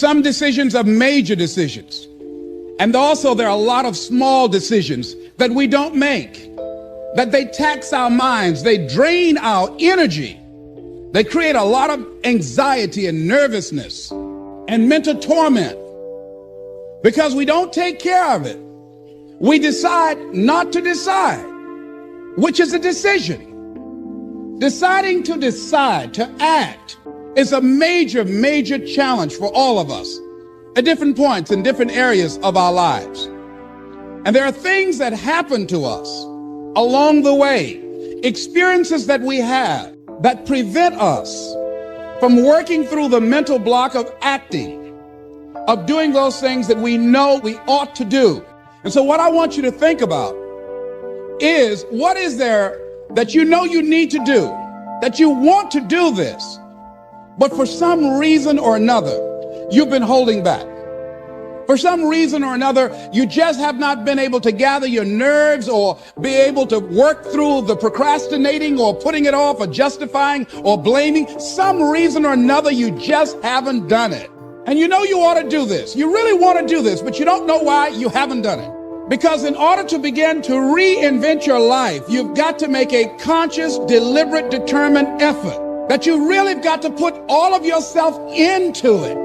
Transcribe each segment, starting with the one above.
Some decisions are major decisions. And also there are a lot of small decisions that we don't make, that they tax our minds, they drain our energy. They create a lot of anxiety and nervousness and mental torment because we don't take care of it. We decide not to decide, which is a decision. Deciding to decide, to act, is a major, major challenge for all of us at different points in different areas of our lives. And there are things that happen to us along the way, experiences that we have that prevent us from working through the mental block of acting, of doing those things that we know we ought to do. And so what I want you to think about is, what is there that you know you need to do, that you want to do this, but for some reason or another, you've been holding back. For some reason or another, you just have not been able to gather your nerves or be able to work through the procrastinating or putting it off or justifying or blaming. Some reason or another, you just haven't done it. And you know you ought to do this. You really want to do this, but you don't know why you haven't done it. Because in order to begin to reinvent your life, you've got to make a conscious, deliberate, determined effort. That you really have got to put all of yourself into it.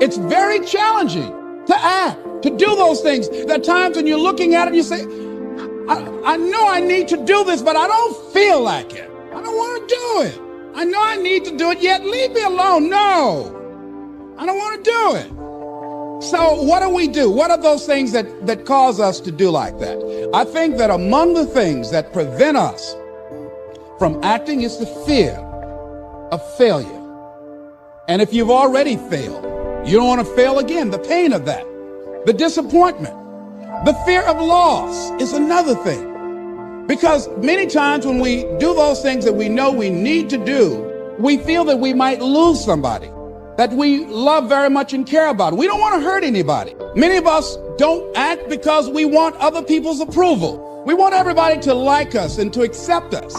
It's very challenging to act, to do those things. There are times when you're looking at it and you say, I know I need to do this, but I don't feel like it. I don't want to do it. I know I need to do it, yet leave me alone. No, I don't want to do it. So what do we do? What are those things that cause us to do like that? I think that among the things that prevent us from acting is the fear of failure. And if you've already failed, you don't want to fail again. The pain of that, the disappointment, the fear of loss is another thing. Because many times when we do those things that we know we need to do, we feel that we might lose somebody that we love very much and care about. We don't want to hurt anybody. Many of us don't act because we want other people's approval. We want everybody to like us and to accept us.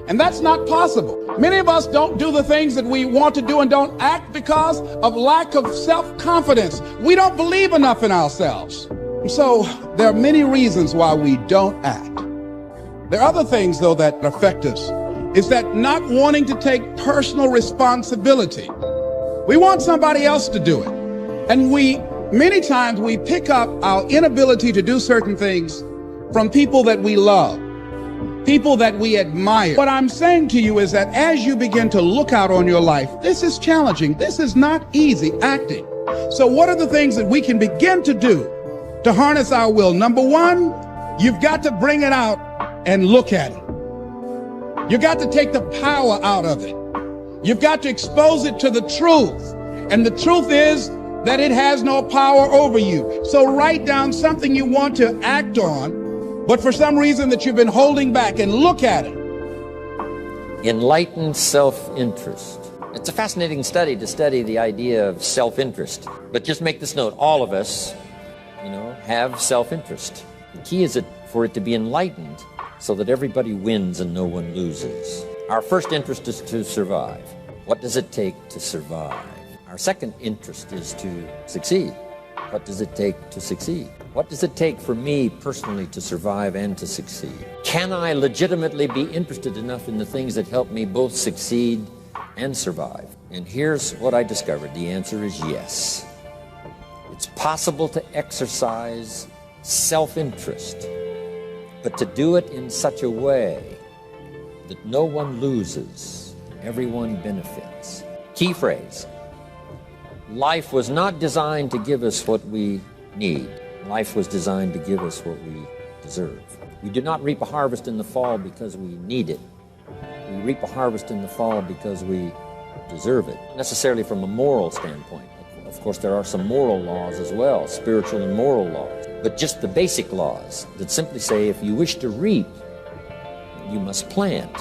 And that's not possible. Many of us don't do the things that we want to do and don't act because of lack of self-confidence. We don't believe enough in ourselves. So there are many reasons why we don't act. There are other things, though, that affect us. Is that not wanting to take personal responsibility. We want somebody else to do it. And many times we pick up our inability to do certain things from people that we love, people that we admire. What I'm saying to you is that as you begin to look out on your life, this is challenging. This is not easy acting. So what are the things that we can begin to do to harness our will? Number one, you've got to bring it out and look at it. You've got to take the power out of it. You've got to expose it to the truth. And the truth is that it has no power over you. So write down something you want to act on, but for some reason that you've been holding back, and look at it. Enlightened self-interest. It's a fascinating study to study the idea of self-interest. But just make this note, all of us, have self-interest. The key is for it to be enlightened so that everybody wins and no one loses. Our first interest is to survive. What does it take to survive? Our second interest is to succeed. What does it take to succeed? What does it take for me personally to survive and to succeed? Can I legitimately be interested enough in the things that help me both succeed and survive? And here's what I discovered. The answer is yes. It's possible to exercise self-interest, but to do it in such a way that no one loses, everyone benefits. Key phrase. Life was not designed to give us what we need. Life was designed to give us what we deserve. We do not reap a harvest in the fall because we need it. We reap a harvest in the fall because we deserve it. Necessarily from a moral standpoint. Of course, there are some moral laws as well, spiritual and moral laws. But just the basic laws that simply say if you wish to reap, you must plant.